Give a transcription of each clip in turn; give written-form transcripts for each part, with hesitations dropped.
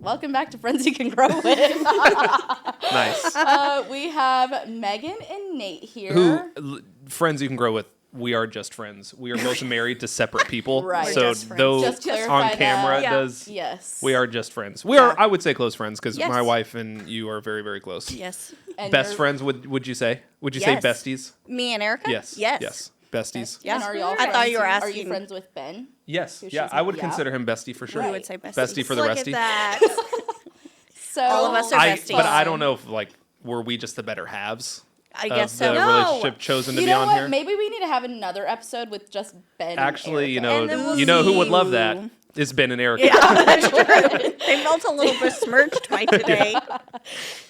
welcome back to Friends You Can Grow With. Nice. We have Megan and Nate here. Friends you can grow with. We are just friends. We are both married to separate people. Right. So though Just clarify on that. camera Yeah. does. Yes. We are just friends. We are, I would say, close friends because Yes. my wife and you are very, very close. Yes. And Best you're- friends, would you say? Would you Yes. say besties? Me and Erica? Yes. Yes. Yes. Besties. Yeah. And are y'all I friends? thought you were Are asking. you friends with Ben? Yes. Who Yeah, she's I would yeah. consider him bestie for sure. We would say besties. Bestie for the Look restie. at that. So All of us are besties. But I don't know if, like, were we just the better halves? I guess of so. the No. relationship chosen to You be know on what? here? Maybe we need to have another episode with just Ben. Actually, and Erica. And then we'll you know who would see. love that? Is Ben and Erica. Yeah, that's true. They felt a little besmirched by today.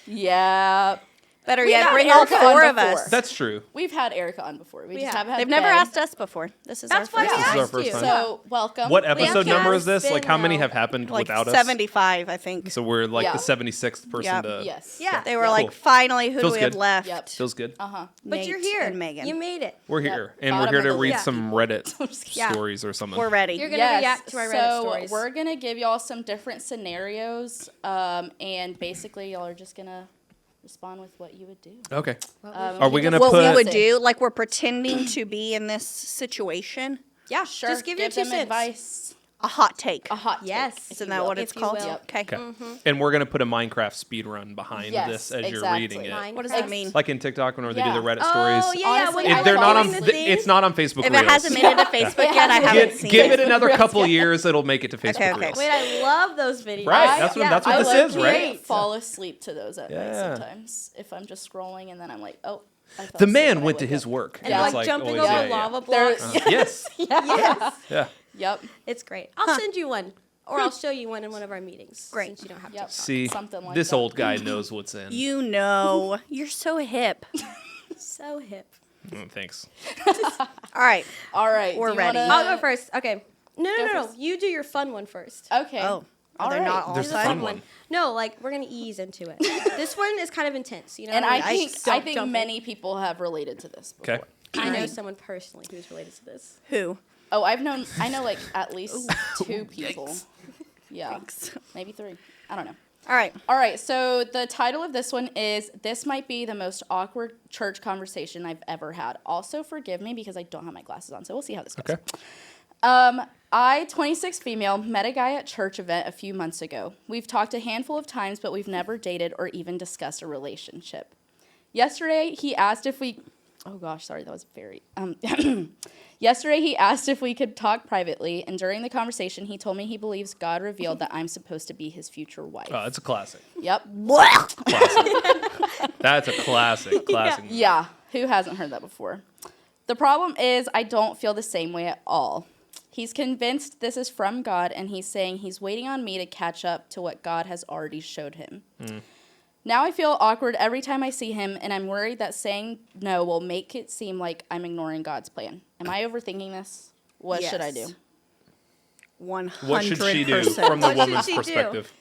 Yeah. Better We've yet, had bring all Erica four on of us. before. That's true. We've had Erica on before. We just have. haven't had They've never Ben. asked us before. This is That's our why first we This is time. our asked first you. time. So welcome. What episode Yeah. number is this? Been Like, how many out. have happened Like without us? 75, I think. So we're like Yeah. the 76th person Yeah. to... Yes. Yeah. They were Yep. like, Cool. finally, who Feels do we have good. left? Yep. Feels good. Uh-huh. But you're Nate here. and Megan. You made it. We're Yep. here. And Bottom we're here of to the read list. some Reddit Yeah. stories or something. We're ready. You're going to react to our Reddit so stories. we're going to give y'all some different scenarios, and basically y'all are just going to respond with what you would do. Okay. Um, Are we going to What put... we would do, like we're pretending to be in this situation. Yeah, Sure. just give your 2 them cents. advice. A hot take. A hot take, Yes. if Isn't you that will. what it's if you called? will. Yep. Okay. And we're going to put a Minecraft speed run behind Yes, this as you're exactly. reading it. Mine. What does that mean? Like in TikTok whenever they Yeah. do the Reddit Oh, stories. yeah, Honestly, when I you They're like not following on. the It's not on Facebook If Reels. it hasn't made it to Facebook yet, I haven't seen Give it it. another Reels couple yet. years, it'll make it to Facebook Okay, okay. Reels. Wait, I love those videos. Right, that's what I this like is, to right? fall asleep to those at night Yeah. sometimes if I'm just scrolling and then I'm like, oh. I fell The asleep man and I went to wake his up. work. And Yeah. It's like jumping always- over yeah, yeah. lava There- blocks. Yes. Yes. Yeah. Yep. It's great. I'll send you one. Or I'll show you one in one of our meetings. Great. Since you don't have Yep. to. See, Something like this that. old guy knows what's in. You know. You're so hip. So hip. Thanks. All right. All right. We're do you ready. wanna- I'll go first. Okay. No. Go No. first. You do your fun one first. Okay. Oh. Are All they right. not all There's a fun? fun one. No, like we're gonna ease into it. This one is kind of intense, you know. And I think Don't jump in. many people have related to this before. Okay. I know someone personally who's related to this. Who? Oh, I know like at least 2 people. Yeah. Maybe 3. I don't know. All right. All right, so the title of this one is This Might Be the Most Awkward Church Conversation I've Ever Had. Also, forgive me because I don't have my glasses on, so we'll see how this goes. Okay. I, 26 female, met a guy at church event a few months ago. We've talked a handful of times, but we've never dated or even discussed a relationship. Yesterday, he asked if we... Oh, gosh, sorry, that was very... Yesterday, he asked if we could talk privately, and during the conversation, he told me he believes God revealed that I'm supposed to be his future wife. Oh, it's a classic. Yep. Classic. That's a classic. Classic. Yeah, who hasn't heard that before? The problem is I don't feel the same way at all. He's convinced this is from God, and he's saying he's waiting on me to catch up to what God has already showed him. Now I feel awkward every time I see him, and I'm worried that saying no will make it seem like I'm ignoring God's plan. Am I overthinking this? What should I do? 100%. What should she do from the What should woman's she do? perspective?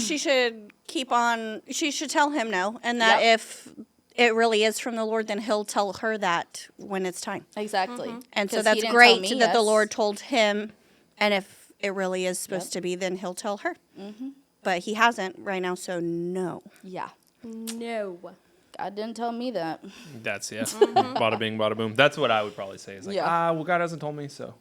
She should keep on. She should tell him no, and that Yep. if it really is from the Lord, then he'll tell her that when it's time. Exactly. And so 'Cause he that's didn't tell great me that the yes. Lord told him, and if it really is supposed to be, then he'll tell her. But he hasn't right now, so no. Yeah. No. God didn't tell me that. That's, yeah. Bada bing, bada boom. That's what I would probably say. Is like, Yeah. well, God hasn't told me, so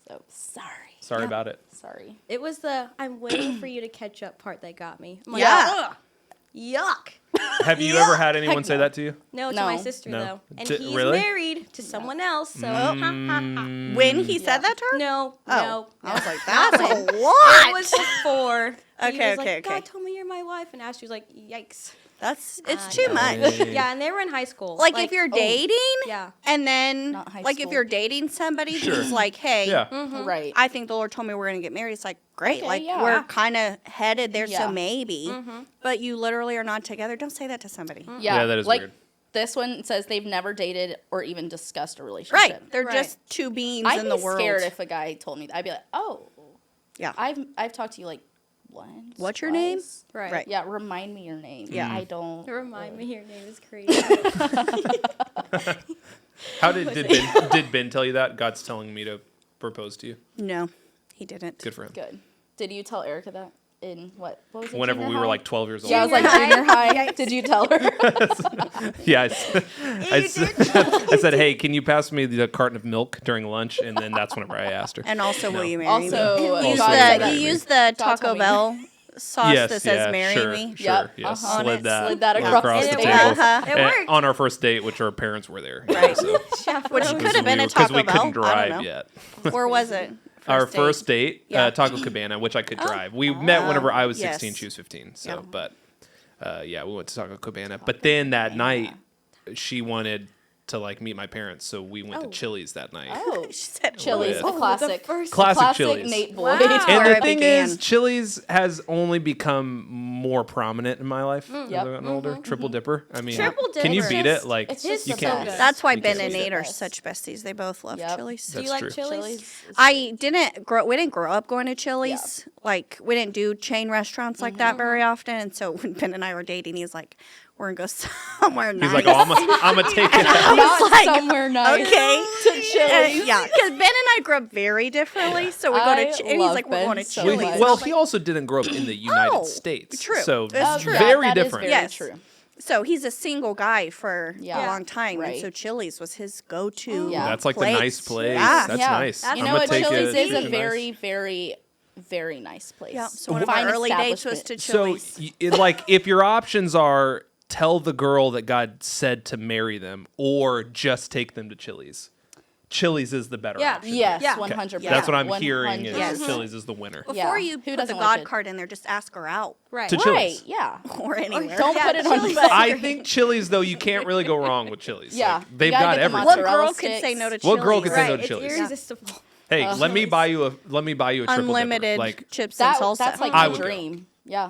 So, sorry. sorry about it. Sorry. It was the I'm waiting for you to catch up part that got me. I'm like, Yeah. "Ugh, yuck. Have you ever had anyone Heck say no. that to you? No, to No. my sister No. though, and T- he's really? married to someone else. So When he said that to her? no, Oh. no. I was like, Not that's a when. It lot. was before. He Okay, was like, okay, okay. God told me you're my wife, and Ashley was like, yikes. It's too much. Yeah, and they were in high school. Like if you're dating, yeah. and then Not high like if school. you're dating somebody who's like, hey, Yeah. Right. I think the Lord told me we're gonna get married. It's like great, Okay, like yeah. we're kind of headed there, Yeah. so maybe. But you literally are not together. Don't say that to somebody. Yeah, that is like, weird. This one says they've never dated or even discussed a relationship. Right? They're Right. just two beings I'd in the be world. scared if a guy told me that. I'd be like, oh, yeah. I've talked to you like once. What's your name? twice. Right. Right. Yeah, remind me your name. Yeah. I don't. Remind me your name is crazy. How did Ben tell you that? God's telling me to propose to you. No, he didn't. Good for him. Good. Did you tell Erica that? in what was it? Whenever junior we were high? like 12 years old. Yeah, I was like junior high. Did you tell her? Yeah, I said, hey, can you pass me the carton of milk during lunch? And then that's whenever I asked her. And also, No. will you marry me? Also, You God said that- use the God Taco told me. Bell sauce Yes, that says "Marry sure, me." Sure, Yep, yes. uh-huh. Slid that, Slid that across the the table. table. Uh-huh. It worked. On our first date, which our parents were there. Right. So, Which could have been a because Taco we Bell. couldn't I don't drive know. yet. Where was it? Our first date, Yeah. Taco Cabana, which I could drive. We met whenever I was 16, yes. she was 15. So, Yeah. but yeah, we went to Taco Cabana. But then that night, she wanted to like meet my parents, so we went to Chili's that night. Oh, She said Chili's, Oh, a classic. Classic Chili's. Nate boy. Wow. And where the it thing began. is, Chili's has only become more prominent in my life as Yep. I've gotten older. Triple Dipper. I mean, Triple can you Dipper. beat it? Like, It's just you the can't beat best. it. That's why You Ben can't and beat it. Nate are best. such besties. They both love Yep. Chili's. Do you That's like true. Chili's? We didn't grow up going to Chili's. Like we didn't do chain restaurants like that very often. And so when Ben and I were dating, he's like, "We're gonna go somewhere nice." He's like, oh, I'm gonna take it. Not like, somewhere nice. Okay. To Chili's. Yeah, because Ben and I grew up very differently. So we go I to and he's love like, "We're Ben going to so Chili's." much. And Well, I'm he like, also didn't grow up in the United States. true. So That's true. very that is different. very Yes. true. So he's a single guy for Yeah. a long time, and Right. so Chili's was his go-to. Yeah. That's like place. the nice place. Yeah. That's Yeah. nice. That's You I'm know gonna what? take Chili's it. is a Nice. very, very, very nice place. Yeah. So one of Fine our early dates was to establishment. Chili's. Like, if your options are tell the girl that God said to marry them, or just take them to Chili's, Chili's is the better Yeah. option. Yes, Yeah. 100%. That's what I'm hearing. Is 100%. Chili's is the winner. Before Yeah. you Who put the doesn't God like it? card in there, just ask her out Right. To Right, Chili's. yeah. or anywhere. Don't Yeah, put it on Chili's. the I think Chili's, though, you can't really go wrong with Chili's. Yeah. Like, You they've gotta got get the everything. What mozzarella girl could say sticks. no to Chili's? What girl could say Right. no to It's Chili's? irresistible. Hey, let me buy you a triple Unlimited dipper. Like, chips and salsa. That's like I my would go. dream. Yeah.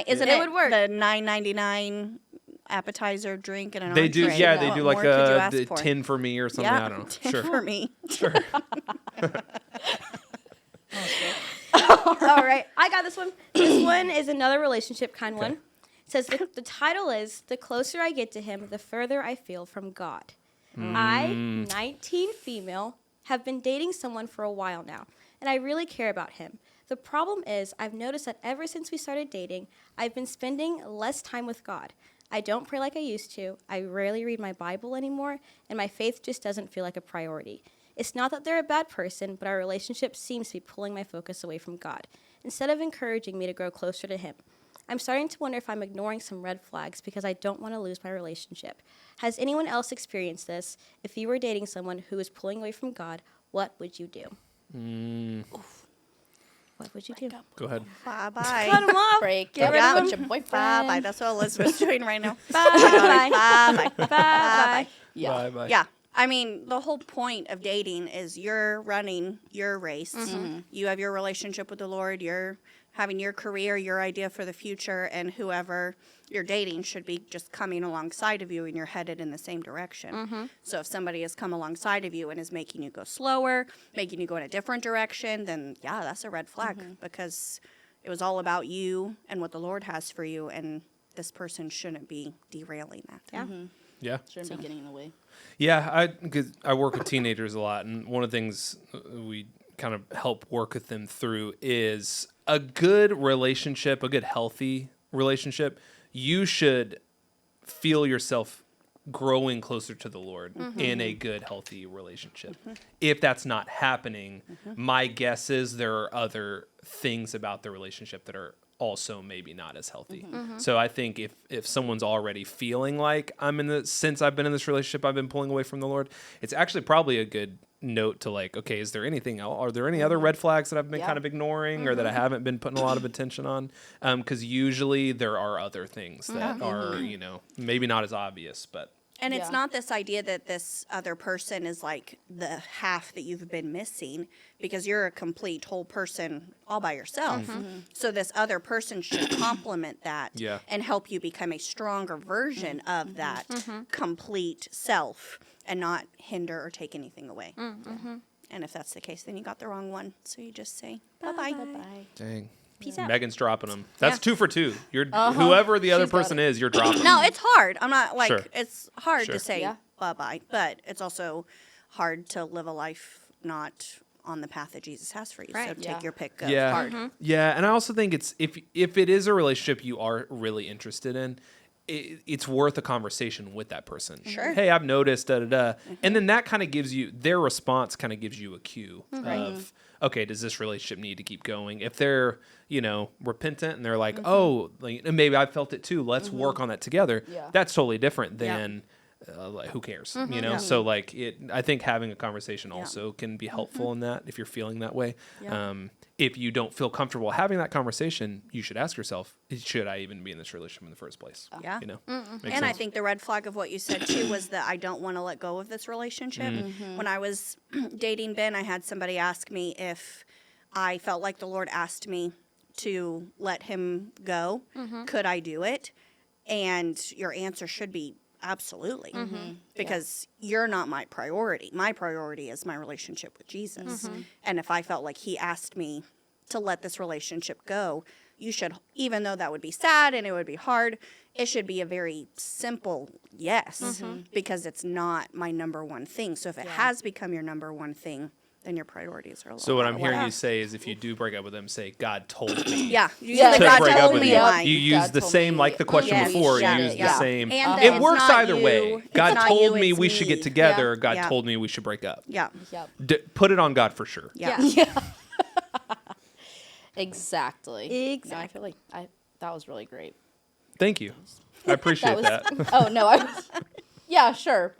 Isn't It it would work. the $9.99 appetizer drink and an they orange do, drink? yeah, No. they What do more like could you a ask for? 10 for me or something. Yeah, I don't know. 10 Sure. for me. All right, I got this one. This one is another relationship kind one. It says the title is "The Closer I Get to Him, the Further I Feel from God." I, 19 female, have been dating someone for a while now, and I really care about him. The problem is, I've noticed that ever since we started dating, I've been spending less time with God. I don't pray like I used to. I rarely read my Bible anymore, and my faith just doesn't feel like a priority. It's not that they're a bad person, but our relationship seems to be pulling my focus away from God, instead of encouraging me to grow closer to Him. I'm starting to wonder if I'm ignoring some red flags because I don't want to lose my relationship. Has anyone else experienced this? If you were dating someone who is pulling away from God, what would you do? What would you do? Go ahead. Bye-bye. Cut 'em off. Break Get up rid of with them. your boyfriend. Bye-bye. That's what Elizabeth's doing right now. Bye. Bye-bye. Bye. Bye. Yeah. Bye bye. Yeah. I mean, the whole point of dating is you're running your race. You have your relationship with the Lord. You're having your career, your idea for the future, and whoever you're dating should be just coming alongside of you, and you're headed in the same direction. So if somebody has come alongside of you and is making you go slower, making you go in a different direction, then yeah, that's a red flag because it was all about you and what the Lord has for you, and this person shouldn't be derailing that. Yeah. Yeah. Shouldn't be getting in the way. Yeah, because I work with teenagers a lot, and one of the things we kind of help work with them through is a good relationship, a good healthy relationship. You should feel yourself growing closer to the Lord in a good, healthy relationship. If that's not happening, my guess is there are other things about the relationship that are also maybe not as healthy. So I think if someone's already feeling like since I've been in this relationship, I've been pulling away from the Lord, it's actually probably a good note to like, okay, is there anything else? Are there any other red flags that I've been kind of ignoring or that I haven't been putting a lot of attention on? Because usually there are other things that are, maybe not as obvious, but And it's Yeah. not this idea that this other person is like the half that you've been missing, because you're a complete whole person all by yourself. So this other person should complement that Yeah. and help you become a stronger version of that complete self and not hinder or take anything away. And if that's the case, then you got the wrong one. So you just say bye-bye. Bye. dang. Peace out. Megan's dropping them. That's Yeah. 2 for 2. You're whoever the other She's got person is, you're dropping. No, it's hard. I'm not like, Sure. it's hard Sure. to say Yeah. bye-bye, but it's also hard to live a life not on the path that Jesus has for you. Right. So Yeah. take your pick of Yeah. hard. Yeah, and I also think it's if it is a relationship you are really interested in, it's worth a conversation with that person. Sure. Hey, I've noticed, da da da, and then that kind of gives you their response. Kind of gives you a cue of, okay, does this relationship need to keep going? If they're repentant and they're like, oh, like, and maybe I felt it too. Let's work on that together. Yeah. That's totally different than. Like, who cares? Yeah. So like I think having a conversation also can be helpful in that if you're feeling that way. Yeah. If you don't feel comfortable having that conversation, you should ask yourself, should I even be in this relationship in the first place? Yeah. Makes And sense. I think the red flag of what you said too was that I don't want to let go of this relationship. When I was dating Ben, I had somebody ask me if I felt like the Lord asked me to let him go. Could I do it? And your answer should be absolutely. Because you're not my priority. My priority is my relationship with Jesus. And if I felt like he asked me to let this relationship go, you should, even though that would be sad and it would be hard, it should be a very simple yes, because it's not my number one thing. So if it has become your number one thing, then your priorities are a little So what I'm out of hearing whack. you say is, if you do break up with them, say God told me. Yeah. Yeah, Usually To God break up told with me you. why. You God use the told same, me like the question Yes, before. yeah, You use yeah. the same. And It that works it's not either you, way. it's God not told you, me it's we should get me. together. Yeah, God yeah. told me we should break up. Yeah. Yep. Put it on God for sure. Yeah. Exactly. No, I feel like that was really great. Thank you. I appreciate that. Oh no, I was. Yeah, sure.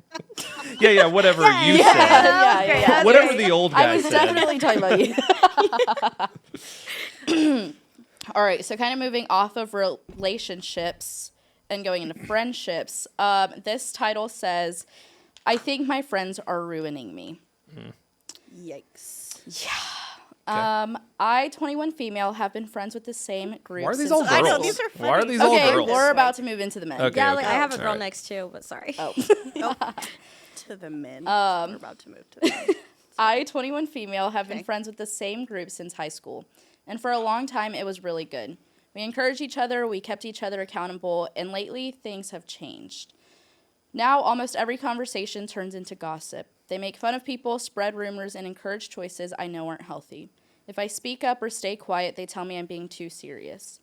Yeah, whatever you said. Yeah. Whatever the old I guy was said. definitely talking about you. All right, so kind of moving off of relationships and going into friendships. This title says, "I think my friends are ruining me." Yikes. I, 21 female, have been friends with the same group. Why are these since all high girls? I know, school. these are Why are funny. these all Okay, girls? we're about to move into the men. Okay. Yeah, like I have a All girl right. next too, but sorry. Oh. To the men. We're about to move to the men. I, 21 female, have been Okay. friends with the same group since high school. And for a long time, it was really good. We encouraged each other, we kept each other accountable, and lately, things have changed. Now, almost every conversation turns into gossip. They make fun of people, spread rumors, and encourage choices I know aren't healthy. If I speak up or stay quiet, they tell me I'm being too serious.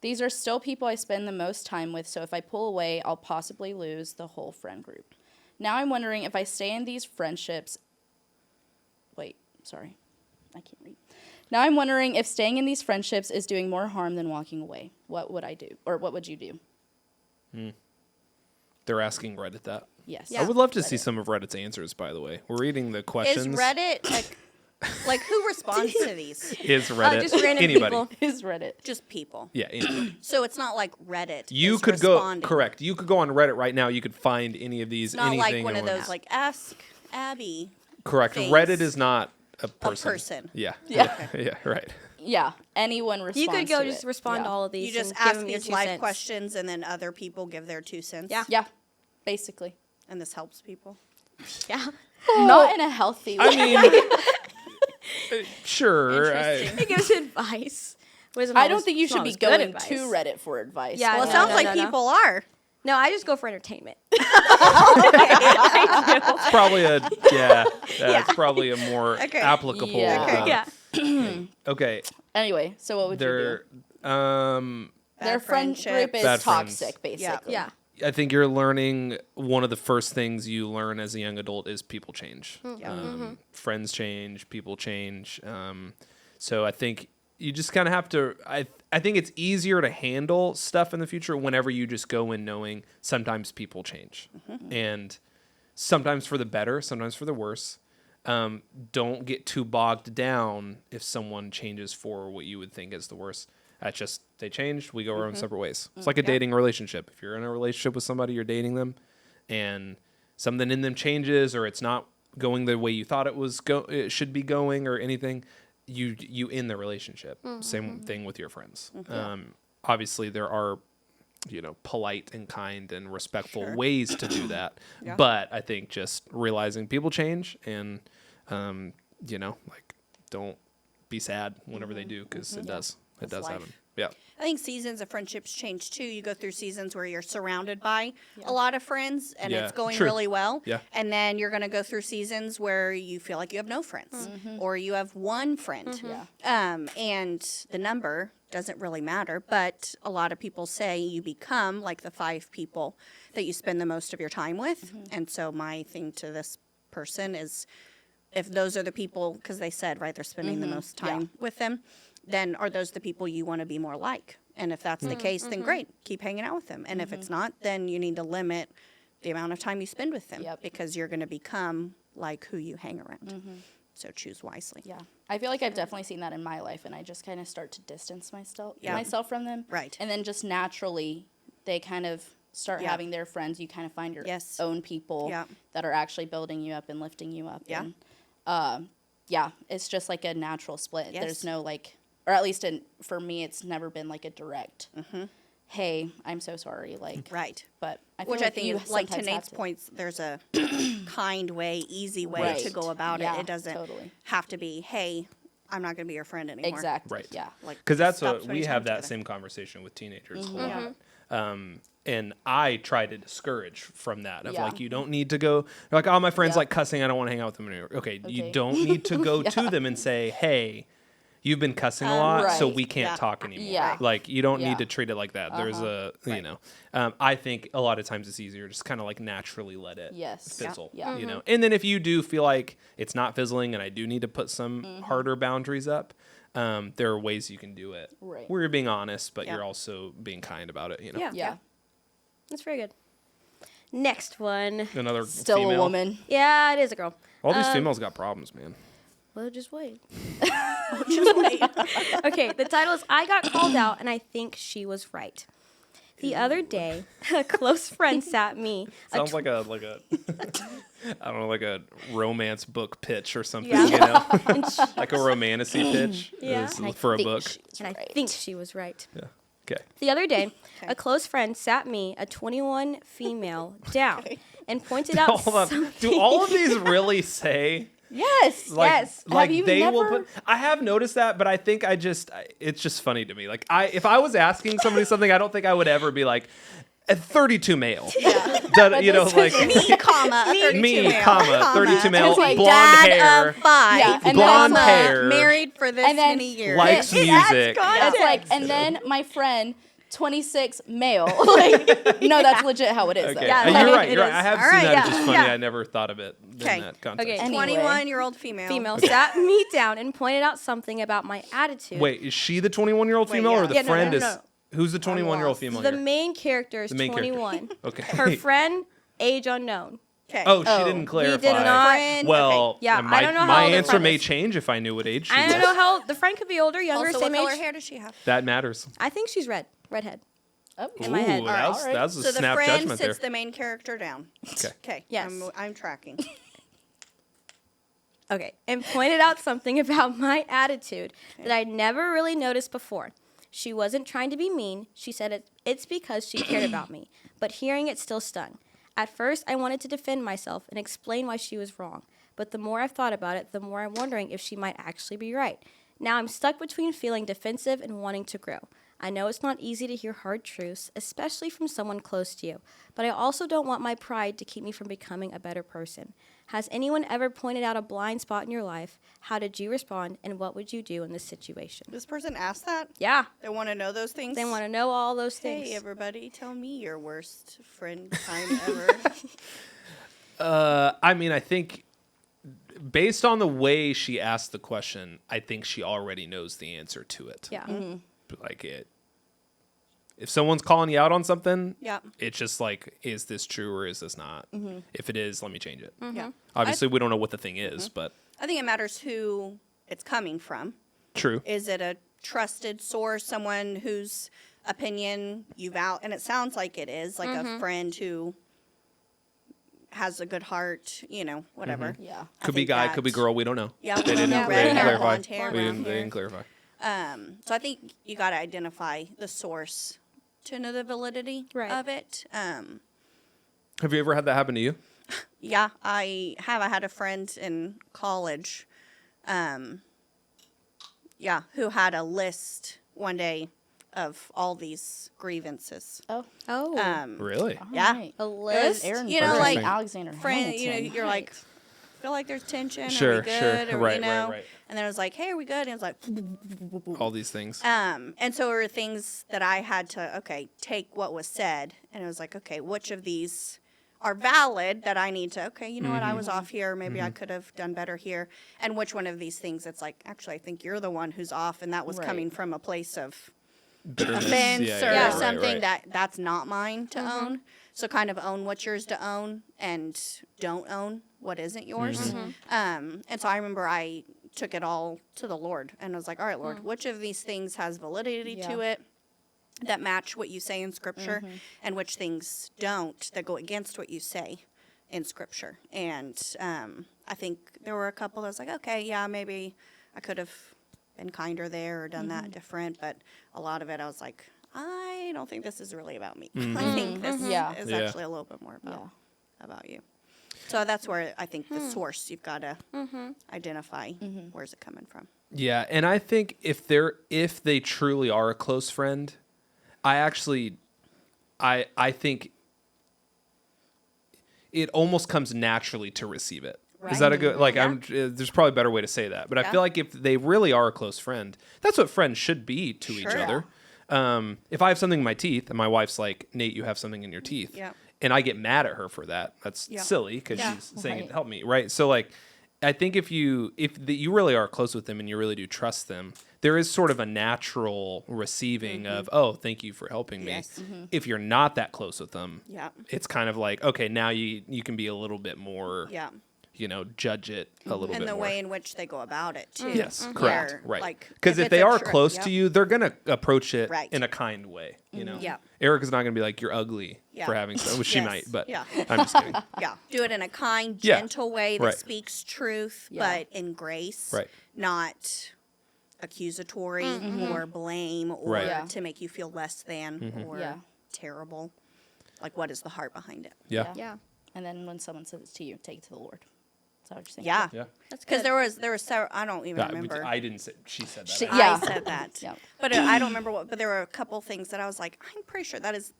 These are still people I spend the most time with, so if I pull away, I'll possibly lose the whole friend group. Now I'm wondering if I stay in these friendships... I can't read. Now I'm wondering if staying in these friendships is doing more harm than walking away. What would I do? Or what would you do? They're asking Reddit that. Yes. I would love to see some of Reddit's answers, by the way. We're reading the questions. Is Reddit, like who responds to these? Is Reddit. just random Anybody. people. Is Reddit. Just people. Yeah, anybody. So it's not like Reddit. You is could go, responding. correct. You could go on Reddit right now. You could find any of these, It's not anything. like one of or- those, like, ask Abby. Correct. things. Reddit is not a person. person. Yeah. Yeah. Yeah, right. Yeah. Anyone responds You could go to just it. respond Yeah. to all of these. You just and give ask them your these 2 live cents. questions, and then other people give their 2 cents. Yeah. Yeah. Basically. And this helps people. Yeah. Not in a healthy way. I mean, sure. Interesting. It gives advice. I don't think you should be going to Reddit for advice. Yeah, Well, it no, sounds no, like no, no. people are. No, I just go for entertainment. It's probably it's probably a more Okay. applicable. Yeah. Yeah. Okay. Anyway, so what would you They're do? Their Bad friend group friendships. is Bad friends. toxic, basically. Yeah. I think you're learning one of the first things you learn as a young adult is people change. Friends change, people change. So I think you just kind of have to. I think it's easier to handle stuff in the future whenever you just go in knowing sometimes people change, and sometimes for the better, sometimes for the worse. Don't get too bogged down if someone changes for what you would think is the worst. That's just, they changed, we go our own separate ways. It's like a dating relationship. If you're in a relationship with somebody, you're dating them, and something in them changes, or it's not going the way you thought it should be going, or anything, you end the relationship. Same thing with your friends. Obviously, there are polite and kind and respectful ways to do that, but I think just realizing people change, and don't be sad whenever they do, because it does That's life. happen. Yeah. I think seasons of friendships change too. You go through seasons where you're surrounded by a lot of friends and Yeah, it's going true. really well. Yeah. And then you're going to go through seasons where you feel like you have no friends or you have one friend. Yeah. And the number doesn't really matter, but a lot of people say you become like the 5 people that you spend the most of your time with. And so my thing to this person is if those are the people, because they said, right, they're spending the most time with them, then are those the people you want to be more like? And if that's the case, then great, keep hanging out with them. And if it's not, then you need to limit the amount of time you spend with them because you're going to become like who you hang around. So choose wisely. Yeah. I feel like I've definitely seen that in my life, and I just kind of start to distance myself from them. Right. And then just naturally, they kind of start having their friends. You kind of find your own people that are actually building you up and lifting you up. Yeah. And, it's just like a natural split. Yes. There's no or at least for me, it's never been like a direct, hey, I'm so sorry. Like, Right. But I feel Which like I think, you is, like to sometimes have Nate's points, there's a kind way, easy way Right. to go about Yeah, it. It doesn't totally. have to be, hey, I'm not going to be your friend anymore. Exactly. Right. Yeah. Like, Because that's stop what spending we time have that together. same conversation with teenagers a lot. And I try to discourage from that of Yeah. like, you don't need to go, you're like, oh, my friend's Yeah. like cussing. I don't want to hang out with them anymore. Okay. You Okay. don't need to go to them and say, hey, you've been cussing a lot, so Right. we can't Yeah. talk anymore. Yeah. Like, you don't Yeah. need to treat it like that. There's I think a lot of times it's easier just kind of like naturally let it Yes. fizzle, Yeah. you know? And then if you do feel like it's not fizzling and I do need to put some harder boundaries up, there are ways you can do it Right. where you're being honest, but Yeah. you're also being kind about it, you know? Yeah. Yeah. That's very good. Next one. Another Still female. a woman. Yeah, it is a girl. All these females got problems, man. Well, just wait. Just wait. Okay, the title is I Got Called Out and I Think She Was Right. The other day, a close friend sat me. Sounds like a I don't know, like a romance book pitch or something, Yeah. you know? And she- Like a romantasy pitch Yeah. is And I for a think book. she was and I right. think she was right. Yeah. Okay. The other day, Okay. a close friend sat me, a 21 female, down and pointed out Hold on. something. Do all of these really say Yes. like yes. like Have you they will never? put I have noticed that, but I think it's just funny to me. Like if I was asking somebody something, I don't think I would ever be like a 32 male. That, you know, like Me, comma, a 32 me, male, comma, 32 male, It's like blonde dad hair, of 5. Yeah, and blonde comma, hair, married for this and then many years. likes It adds music. It's like, and then my friend, 26 male. Like, no, that's legit how it is. Okay. Though. Yeah, You're like, right. it You're right. is. I have All seen right, that. yeah, It's just funny. yeah. I never thought of it in Okay. that context. Okay. Anyway. 21-year-old female. Female sat me down and pointed out something about my attitude. Wait, is she the 21-year-old Wait, female yeah. or the Yeah, no, friend no, is no. who's the 21-year-old lost. female The here? main character is The main character. 21. Okay. Her friend, age unknown. Okay. Oh, she Oh. didn't He clarify. did not. Friend, Well, okay. Yeah, my, I don't know my how old the answer friend may is. change if I knew what age she I was. don't know how the friend could be older, younger, Also, same what color age. hair does she have? That matters. I think she's redhead. Oh. In my head. Ooh, Alright, that's alright. that's a So the snap friend judgment there. sits the main character down. Okay. Okay. Yes. I'm tracking. Okay, and pointed out something about my attitude that I'd never really noticed before. She wasn't trying to be mean. She said it's because she cared about me, but hearing it still stung. At first, I wanted to defend myself and explain why she was wrong, but the more I've thought about it, the more I'm wondering if she might actually be right. Now I'm stuck between feeling defensive and wanting to grow. I know it's not easy to hear hard truths, especially from someone close to you, but I also don't want my pride to keep me from becoming a better person. Has anyone ever pointed out a blind spot in your life? How did you respond, and what would you do in this situation? This person asked that? Yeah, They want to know those things? they want to know all those things. Hey, everybody, tell me your worst friend time ever. I mean, I think based on the way she asked the question, I think she already knows the answer to it. Yeah. Like it. If someone's calling you out on something, Yeah. it's just like, is this true or is this not? If it is, let me change it. Yeah. Obviously, we don't know what the thing is, but I think it matters who it's coming from. true. Is it a trusted source, someone whose opinion you value? And it sounds like it is, like a friend who has a good heart, whatever. Yeah. I Could be think guy, that- could be girl. We don't know. Yeah, They we don't didn't, know. they Red didn't hair, clarify. blonde hair, They brown didn't hair. clarify. So I think you got to identify the source to know the validity Right. of it. Have you ever had that happen to you? Yeah, I have. I had a friend in college, who had a list one day of all these grievances. Oh, Oh. Really? Yeah. right. A It was, list. Aaron you know, Burr like and Alexander friend, you know, Hamilton. you're like, feel like there's tension. Sure, Are we good? sure. Or, Right, you know? right. And then it was like, hey, are we good? And it was like, All these things. and so it were things that I had to, take what was said. And it was like, okay, which of these are valid that I need to, you know what, I was off here. Maybe I could have done better here. And which one of these things it's like, actually, I think you're the one who's off. And that was Right. coming from a place of Bitterness. offense or right, something right. that's not mine to own. So kind of own what's yours to own and don't own what isn't yours. And so I remember I took it all to the Lord and I was like, all right, Lord, which of these things has validity to Yeah. it that match what you say in Scripture and which things don't that go against what you say in Scripture. And I think there were a couple that was like, okay, yeah, maybe I could have been kinder there or done that different. But a lot of it, I was like, I don't think this is really about me. I think this Yeah. is Yeah. actually a little bit more about you. So that's where I think the source you've got to identify where's it coming from. Yeah, and I think if they truly are a close friend, I think it almost comes naturally to receive it. Is that a good there's probably a better way to say that, but I feel like if they really are a close friend, that's what friends should be to each Sure. other. If I have something in my teeth and my wife's like, Nate, you have something in your teeth, Yeah. and I get mad at her for that, that's Yeah. silly because Yeah. she's saying it Right. to help me, right? So like, I think if you really are close with them and you really do trust them, there is sort of a natural receiving of, oh, thank you for helping me. Yes. If you're not that close with them, Yeah. it's kind of like, okay, now you can be a little bit more, Yeah. judge it a little And bit the more. way in which they go about it too. Yes, correct, Where, right. like, Because if it's they a are tr- close yeah. to you, they're gonna approach it Right. in a kind way. You know, Yeah. Erica's not gonna be like, you're ugly Yeah. for having so. Well, she Yes. might, but Yeah. I'm just kidding. Yeah, do it in a kind, Yeah. gentle way that Right. speaks truth, Yeah. but in grace, Right. not accusatory or blame or Right. Yeah. to make you feel less than or Yeah. terrible. Like, what is the heart behind it? Yeah, Yeah. And then when someone says it to you, take it to the Lord. Is that what you're saying? Yeah, yeah. That's because good. there was several. I don't even remember. I didn't say. She said that. She- actually. yeah. I said that, Yeah. but I don't remember what. But there were a couple things that I was like, I'm pretty sure that is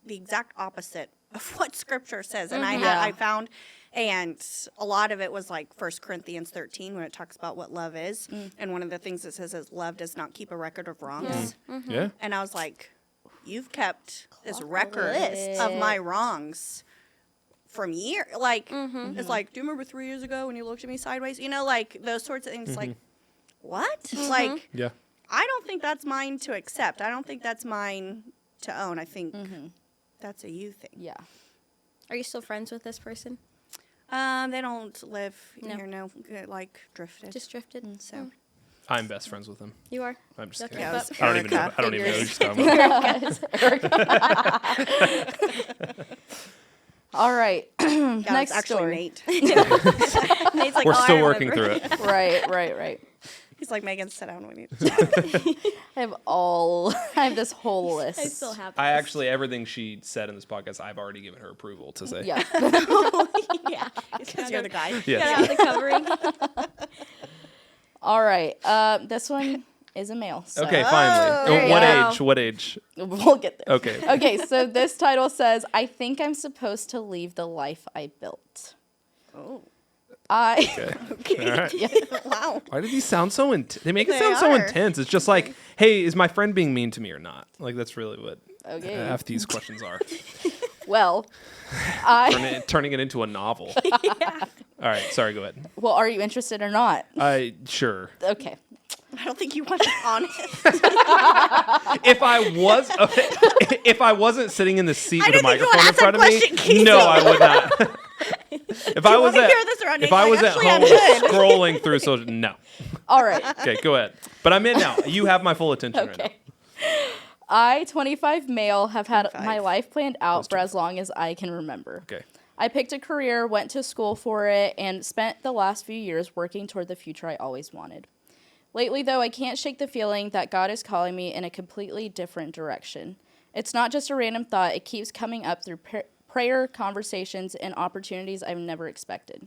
the exact opposite of what Scripture says, and Yeah. I found, and a lot of it was like 1 Corinthians 13 when it talks about what love is, and one of the things it says is love does not keep a record of wrongs, Yeah. and I was like, you've kept this record list. of my wrongs from year, like it's like, do you remember 3 years ago when you looked at me sideways? You know, like those sorts of things. Like, what? Like, Yeah. I don't think that's mine to accept. I don't think that's mine to own. I think that's a you thing. Yeah. Are you still friends with this person? They don't live No. here. No, like drifted. Just drifted. so. I'm best friends with him. You are. I'm just Okay. kidding. Yeah, it was I don't even know. Erica. I don't even know who Figures. she's talking about. All right. Yeah, Next it's actually story. Nate. Nate's like, We're "Oh, I still working remember." through it. Right. He's like, Megan, sit down. We need to talk. I have this whole list. I still have. I this. actually, everything she said in this podcast, I've already given her approval to say. Yeah. Yeah. Because you're the guy. Yes. Gotta have the covering. All right. This one is a male. So Okay, there finally. you What go. age? What age? we'll get there. Okay. Okay, so this title says, I think I'm supposed to leave the life I built. Oh. I Okay. All right. Wow. Why do these sound so intense? They make it They sound so are. intense. It's just like, hey, is my friend being mean to me or not? Like, that's really what Okay. half these questions are. Well, Turning it into a novel. All right. Sorry, go ahead. well, are you interested or not? Sure. Okay. I don't think you want it honest. If I wasn't sitting in the seat with a didn't think you microphone in would front of ask me, that question, no, Kasey. I would not. If I was wanna at hear this around if Nate? I Like, was at actually, home I'm good. scrolling through social, no. All right. Okay, go ahead. But I'm in now. You have my full attention right now. Okay. I, 25 male, have had 25. my life planned out for as long as I can remember. Okay. I picked a career, went to school for it, and spent the last few years working toward the future I always wanted. Lately, though, I can't shake the feeling that God is calling me in a completely different direction. It's not just a random thought, it keeps coming up through prayer, conversations, and opportunities I've never expected.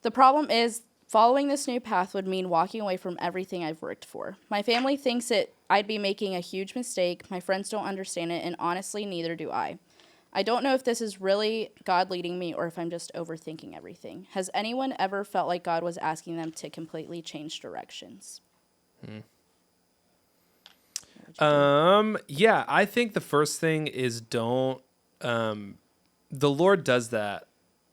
The problem is Following this new path would mean walking away from everything I've worked for. My family thinks I'd be making a huge mistake. My friends don't understand it, and honestly, neither do I. I don't know if this is really God leading me or if I'm just overthinking everything. Has anyone ever felt like God was asking them to completely change directions? Yeah, I think the first thing is don't. The Lord does that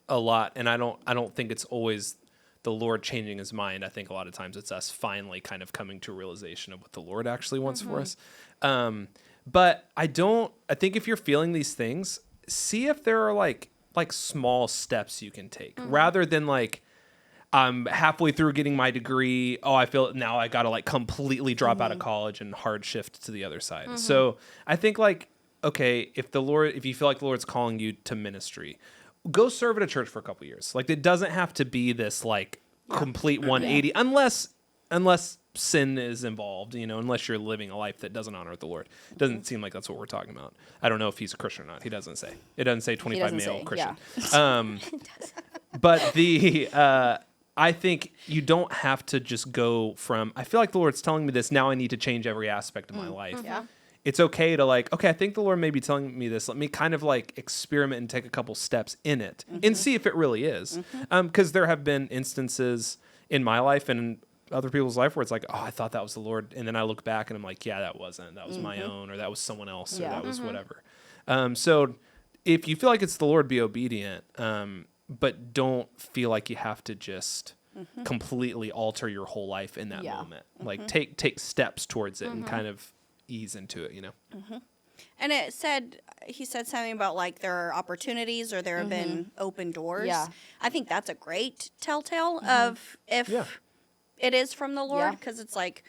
a lot, and I don't think it's always the Lord changing his mind. I think a lot of times it's us finally kind of coming to a realization of what the Lord actually wants for us. But I think if you're feeling these things, see if there are like small steps you can take rather than like, I'm halfway through getting my degree. Oh, I feel now I got to like completely drop out of college and hard shift to the other side. So I think like, okay, if you feel like the Lord's calling you to ministry, go serve at a church for a couple years. Like, it doesn't have to be this like complete 180 unless sin is involved, unless you're living a life that doesn't honor the Lord. It doesn't seem like that's what we're talking about. I don't know if he's a Christian or not. He doesn't say. It doesn't say 25 male Christian. Yeah. But I think you don't have to just go from, I feel like the Lord's telling me this, now I need to change every aspect of my life. Yeah. It's okay to like, okay, I think the Lord may be telling me this. Let me kind of like experiment and take a couple steps in it and see if it really is. Because there have been instances in my life and in other people's life where it's like, oh, I thought that was the Lord. And then I look back and I'm like, yeah, that wasn't. That was my own, or that was someone else, or that was whatever. So if you feel like it's the Lord, be obedient. But don't feel like you have to just completely alter your whole life in that moment. Like take steps towards it and kind of ease into it, And he said something about like there are opportunities or there have been open doors. Yeah. I think that's a great telltale of if it is from the Lord, Yeah. because it's like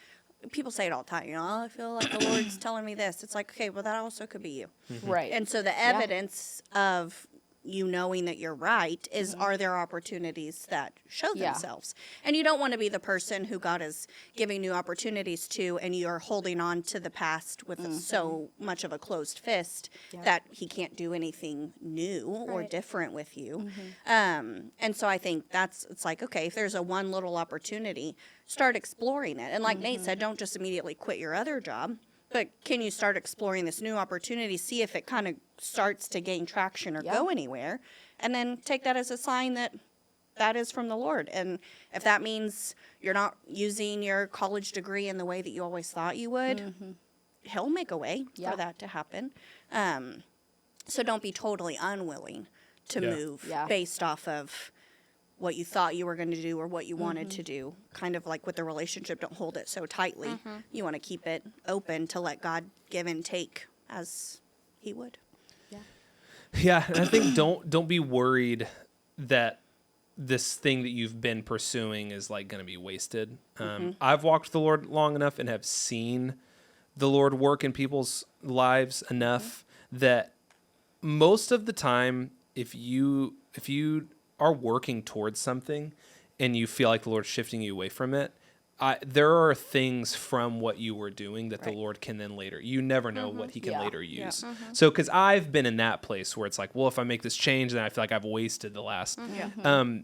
people say it all the time, I feel like the Lord's telling me this. It's like, okay, well, that also could be you. Right. And so the evidence of you knowing that you're right is, are there opportunities that show themselves? And you don't want to be the person who God is giving new opportunities to, and you're holding on to the past with so much of a closed fist that he can't do anything new or different with you. And so I think it's like, okay, if there's a one little opportunity, start exploring it. And like Nate said, don't just immediately quit your other job. But can you start exploring this new opportunity, see if it kind of starts to gain traction or go anywhere, and then take that as a sign that is from the Lord. And if that means you're not using your college degree in the way that you always thought you would, he'll make a way for that to happen. So don't be totally unwilling to move based off of what you thought you were going to do or what you wanted to do. Kind of like with the relationship, don't hold it so tightly. You want to keep it open to let God give and take as he would. Yeah, and I think don't be worried that this thing that you've been pursuing is like going to be wasted. I've walked with the Lord long enough and have seen the Lord work in people's lives enough that most of the time, if you are working towards something and you feel like the Lord's shifting you away from it, there are things from what you were doing that the Lord can then later, you never know what he can later use. So, because I've been in that place where it's like, well, if I make this change, then I feel like I've wasted the last.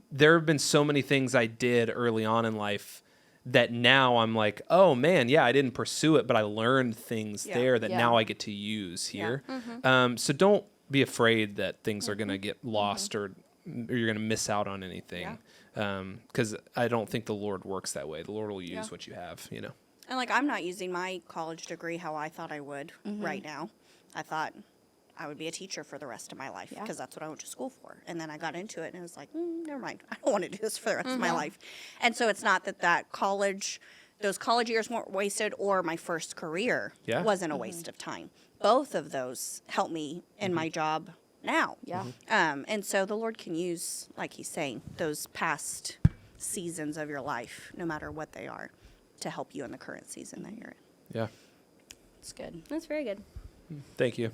There have been so many things I did early on in life that now I'm like, oh man, I didn't pursue it, but I learned things there that now I get to use here. So don't be afraid that things are going to get lost or you're going to miss out on anything. Because I don't think the Lord works that way. The Lord will use what you have, And like, I'm not using my college degree how I thought I would right now. I thought I would be a teacher for the rest of my life because that's what I went to school for. And then I got into it and it was like, never mind. I don't want to do this for the rest of my life. And so it's not that those college years weren't wasted or my first career wasn't a waste of time. Both of those helped me in my job now. And so the Lord can use, like he's saying, those past seasons of your life, no matter what they are, to help you in the current season that you're in. Yeah. It's good. That's very good. Thank you.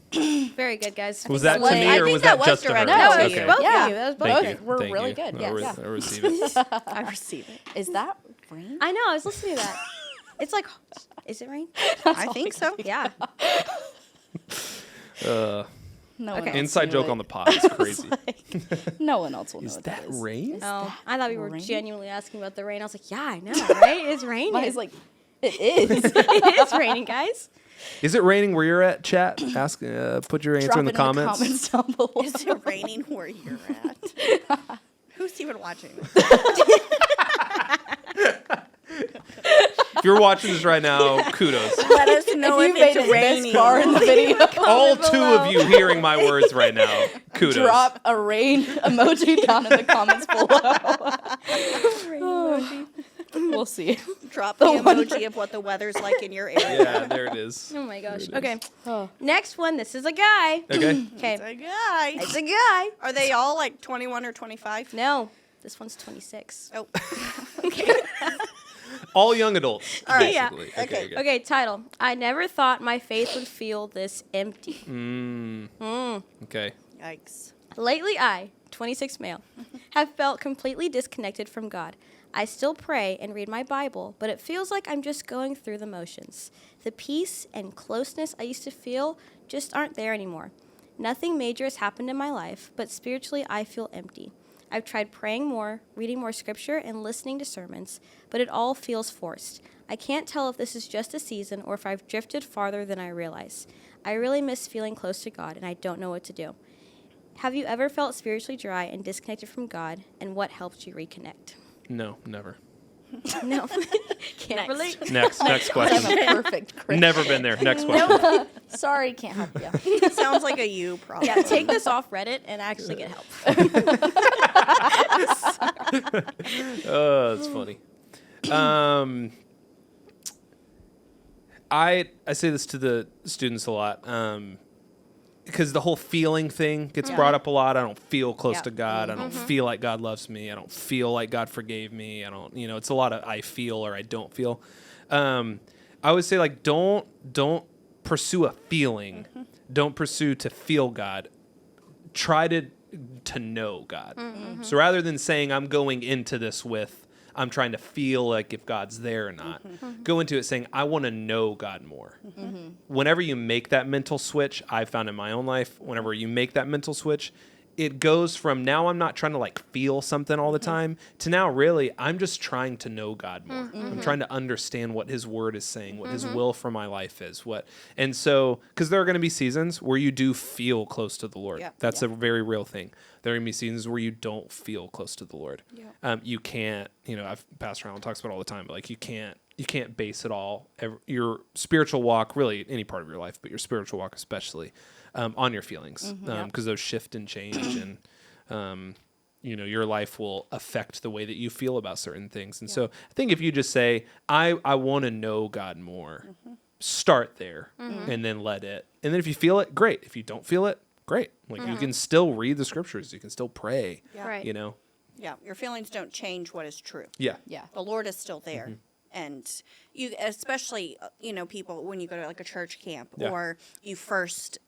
Very good, guys. Was that to me I or think was that that was just to her? directed No, to it was you. both Yeah. of you. That was both Thank of you. you. We're Thank really you. good. I receive it. I receive it. Is that rain? I know. I was listening to that. It's like, is it rain? I think so. Yeah. No one Okay. else Inside knew joke it. on the pod is crazy. No one else will know Is what that is. rain? Oh, I thought we were rain? genuinely asking about the rain. I was like, yeah, I know, right? It's raining. Mai's like, it is. It is raining, guys. Is it raining where you're at, chat? Ask. Put your answer Drop in the it comments. down below. Is it raining where you're at? Who's even watching? If you're watching this right now, kudos. Let us know If if, you made it's it raining. this far in the video, All two of you hearing my words right now, kudos. drop a rain emoji down in the comments below. We'll see. Drop the one emoji of what the weather's like in your area. Yeah, there it is. Oh my gosh. There it is. Okay. Oh. Next one. This is a guy. Okay. Okay. It's a guy. It's a guy. Are they all like 21 or 25? No, this one's 26. Oh, All young adults. All right. Yeah. Basically. Okay. Okay, title. I never thought my faith would feel this empty. Okay. yikes. Lately, I, 26 male, have felt completely disconnected from God. I still pray and read my Bible, but it feels like I'm just going through the motions. The peace and closeness I used to feel just aren't there anymore. Nothing major has happened in my life, but spiritually I feel empty. I've tried praying more, reading more scripture, and listening to sermons, but it all feels forced. I can't tell if this is just a season or if I've drifted farther than I realize. I really miss feeling close to God, and I don't know what to do. Have you ever felt spiritually dry and disconnected from God, and what helped you reconnect? No, never. No. Can't Next. relate. Next I question. have a perfect Christian. Never been there. Next question. Sorry, can't help you. Sounds like a you problem. Yeah, take this off Reddit and actually get help. Oh, that's funny. I say this to the students a lot because the whole feeling thing gets brought up a lot. I don't feel close Yeah. to God. I don't feel like God loves me. I don't feel like God forgave me. I don't. It's a lot of I feel or I don't feel. I would say like don't pursue a feeling. Don't pursue to feel God. Try to know God. So rather than saying I'm going into this with I'm trying to feel like if God's there or not, go into it saying I want to know God more. Whenever you make that mental switch, I've found in my own life, whenever you make that mental switch, it goes from now I'm not trying to like feel something all the time to now really I'm just trying to know God more. I'm trying to understand what his word is saying, what his will for my life is, and so because there are going to be seasons where you do feel close to the Lord. Yeah. That's a very real thing. There are going to be seasons where you don't feel close to the Lord. You can't, I've passed around and talks about it all the time, but like you can't base it all, your spiritual walk, really any part of your life, but your spiritual walk especially, on your feelings, because those shift and change, and your life will affect the way that you feel about certain things. And so I think if you just say, I want to know God more, start there, and then let it. And then if you feel it, great. If you don't feel it, great. Like you can still read the scriptures, you can still pray. Yeah. Right. Yeah, your feelings don't change what is true. Yeah. Yeah. The Lord is still there. And you, especially, people, when you go to like a church camp Yeah. or you first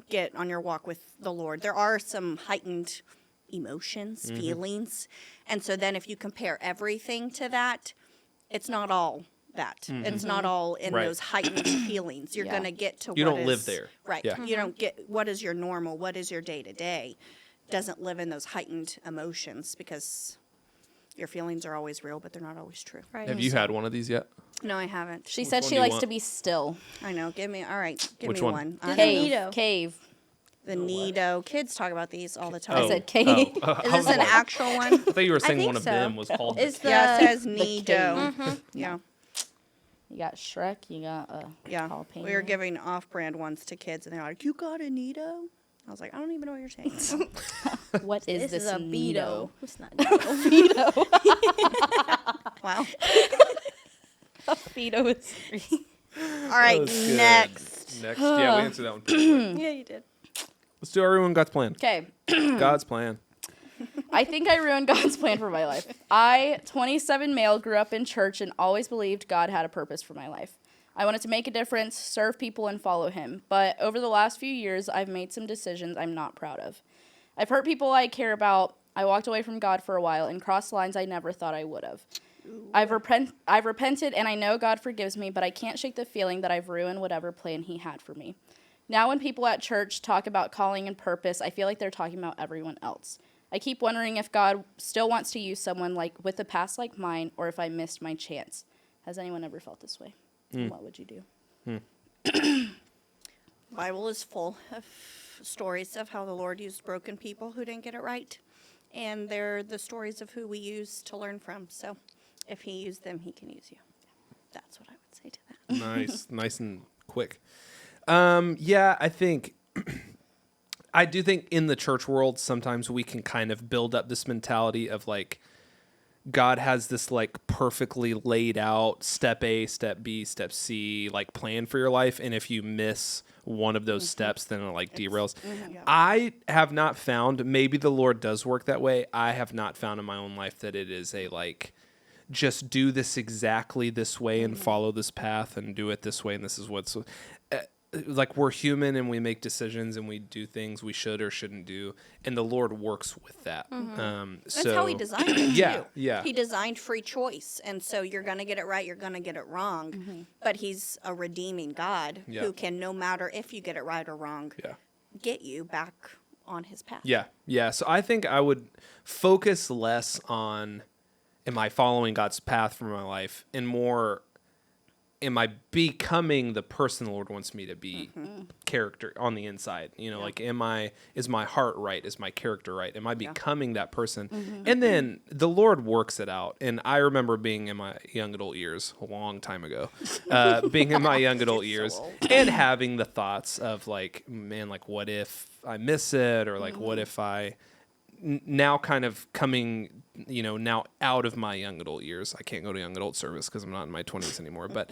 get on your walk with the Lord, there are some heightened emotions, feelings. And so then if you compare everything to that, it's not all that. It's not all in Right. those heightened feelings. You're Yeah. going to get to You what don't live is- there. Right. Yeah. You don't get what is your normal, what is your day to day. Doesn't live in those heightened emotions because your feelings are always real, but they're not always true. Right. Have you had one of these yet? No, I haven't. She Which said one she do you likes want? to be still. I know. Give me Which me one? one. The Cave. Neato. Cave. The Nido. Kids talk about these all the time. I said cave. Is this an actual one? I thought you were saying think one of so. them was called. Is the Yeah, it says cave. Nido. Yeah. You got Shrek. You got Yeah. jalapeno. We were giving off-brand ones to kids, and they're like, "You got a Nido?" I was like, "I don't even know what you're saying." What is this this is a Nido? Beto. It's not Wow. Fido is free. All right, That was good. next. Next. Yeah, we answered that one. pretty quick. Yeah, you did. Let's do everyone God's plan. Okay. God's plan. I think I ruined God's plan for my life. I, 27 male, grew up in church and always believed God had a purpose for my life. I wanted to make a difference, serve people, and follow him. But over the last few years, I've made some decisions I'm not proud of. I've hurt people I care about. I walked away from God for a while and crossed lines I never thought I would have. I've repented, and I know God forgives me, but I can't shake the feeling that I've ruined whatever plan he had for me. Now when people at church talk about calling and purpose, I feel like they're talking about everyone else. I keep wondering if God still wants to use someone like with a past like mine, or if I missed my chance. Has anyone ever felt this way? And what would you do? Bible is full of stories of how the Lord used broken people who didn't get it right. And they're the stories of who we use to learn from. So if he used them, he can use you. That's what I would say to that. Nice and quick. Yeah, I do think in the church world, sometimes we can kind of build up this mentality of like, God has this like perfectly laid out step A, step B, step C, like plan for your life. And if you miss one of those steps, then it like derails. Yeah. I have not found, maybe the Lord does work that way. I have not found in my own life that it is a like, just do this exactly this way and follow this path and do it this way. And this is what's like, we're human and we make decisions and we do things we should or shouldn't do. And the Lord works with that. That's how he designed it, Yeah, too. yeah. He designed free choice. And so you're going to get it right, you're going to get it wrong. But he's a redeeming God Yeah. who can, no matter if you get it right or wrong, Yeah. get you back on his path. Yeah. Yeah. So I think I would focus less on, am I following God's path for my life, and more, am I becoming the person the Lord wants me to be, character on the inside? You know, like, is my heart right? Is my character right? Am I becoming that person? And then the Lord works it out. And I remember being in my young adult years, a long time ago, being in my young adult years and having the thoughts of like, man, like, what if I miss it? Or like, what if I now kind of coming, now out of my young adult years. I can't go to young adult service because I'm not in my 20s anymore. But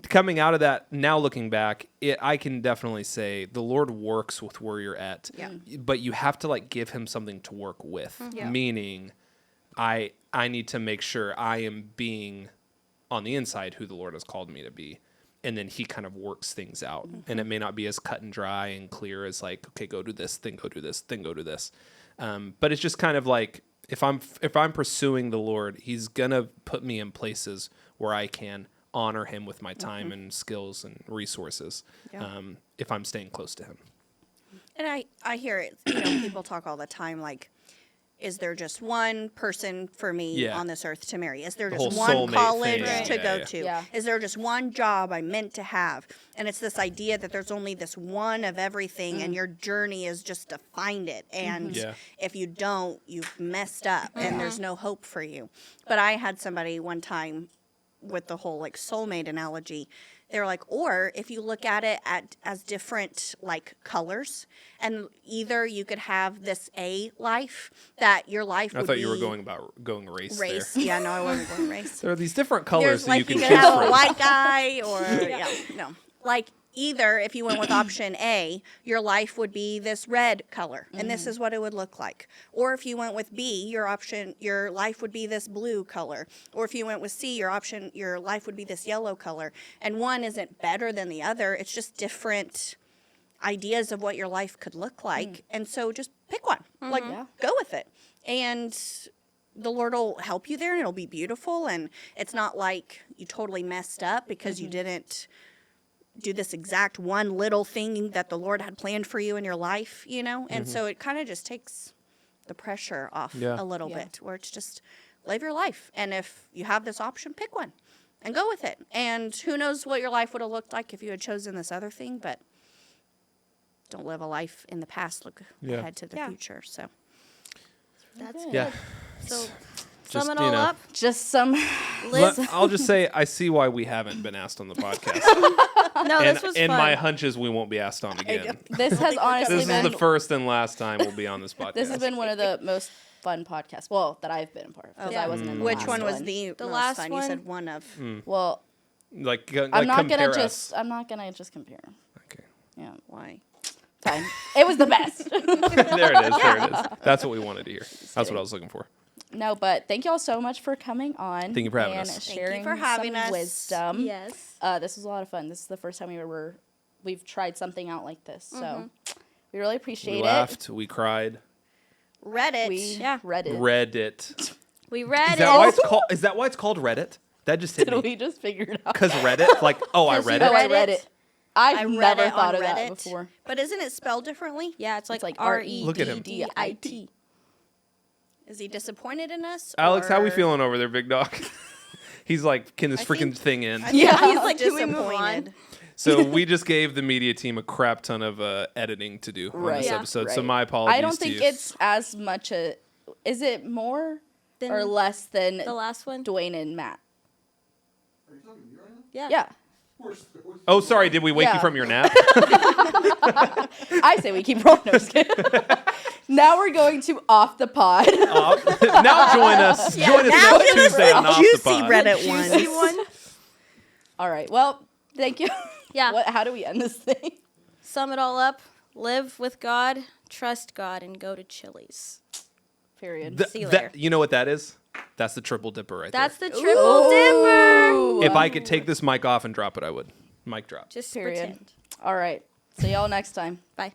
coming out of that, now looking back, I can definitely say the Lord works with where you're at. Yeah. But you have to like give him something to work with. Yeah. Meaning, I need to make sure I am being on the inside who the Lord has called me to be. And then he kind of works things out. And it may not be as cut and dry and clear as like, okay, go do this, then go do this, then go do this. But it's just kind of like, if I'm pursuing the Lord, he's going to put me in places where I can honor him with my time and skills and resources, if I'm staying close to him. And I hear it, people talk all the time like, is there just one person for me on this earth to marry? Is there just one soulmate college thing. to go Yeah. to? Yeah. Is there just one job I'm meant to have? And it's this idea that there's only this one of everything and your journey is just to find it. And if you don't, you've messed up and there's no hope for you. But I had somebody one time with the whole like soulmate analogy. They're like, or if you look at it as different like colors, and either you could have this A life that your life would be. I thought you were going race. There. Yeah, no, I wasn't going race. There are these different colors There's that like you can could choose have a from. white guy or no. Like either if you went with option A, your life would be this red color, and this is what it would look like. Or if you went with B, your life would be this blue color. Or if you went with C, your life would be this yellow color. And one isn't better than the other. It's just different ideas of what your life could look like. And so just pick one. Like go with it. And the Lord will help you there, and it'll be beautiful. And it's not like you totally messed up because you didn't do this exact one little thing that the Lord had planned for you in your life, And so it kind of just takes the pressure off a little bit, where it's just live your life. And if you have this option, pick one and go with it. And who knows what your life would have looked like if you had chosen this other thing, but don't live a life in the past, look ahead to the future. So That's Yeah. good. So Just, sum it all up. Just some. Liz, I'll just say I see why we haven't been asked on the podcast. no, this was and fun. my hunch is we won't be asked on again. This has honestly This is been. the first and last time we'll be on this podcast. This has been one of the most fun podcasts. Well, that I've been a part of, because I wasn't in the which last one was the most last fun? one? You said one of. Well, like I'm not compare gonna us. I'm not gonna just compare. Okay. Yeah, Why? fine. It was the best. There it is. There it is. That's what we wanted to hear. That's what I was looking for. No, but thank you all so much for coming on. Thank you for having and us. Thank you sharing for having some us. wisdom. Yes. This was a lot of fun. This is the first time we've tried something out like this. So we really appreciate We it. laughed. We cried. Reddit. We Yeah. read it. Read it. We read Is that why it. it's called? Is that why it's called Reddit? That just hit Did me. we just figure it out? Because Reddit, like, I read Oh, it. I read it. I've I read never it thought on of that Reddit. before. But isn't it spelled differently? Yeah, it's like like Look at him. REDDIT. Is he disappointed in us? Alex, how we or- feeling over there, big dog? He's like, can this I freaking think- thing in? Yeah. He's like, can we move disappointed. So we just gave the media team a crap ton of editing to do on Right. this Yeah. episode. So Right. my apologies. I don't to think you. it's as much a. Is it more Then or less than the last one. Dwayne and Matt? Are you talking to me right now? Yeah. Yeah. Oh, sorry. Did we wake you Yeah. from your nap? I say we keep rolling. No, just kidding. Now we're going to Off the Pod. Now join us. Join us Now next give us Tuesday on the Off the juicy Pod. Reddit Juicy ones. one. All right. Well, thank you. Yeah. How do we end this thing? Sum it all up. Live with God, trust God, and go to Chili's. Period. See you later. You know what that is? That's the triple dipper right That's there. the triple dipper. Ooh. If I could take this mic off and drop it, I would. Mic drop. Just Period. pretend. All right. See y'all next time. Bye.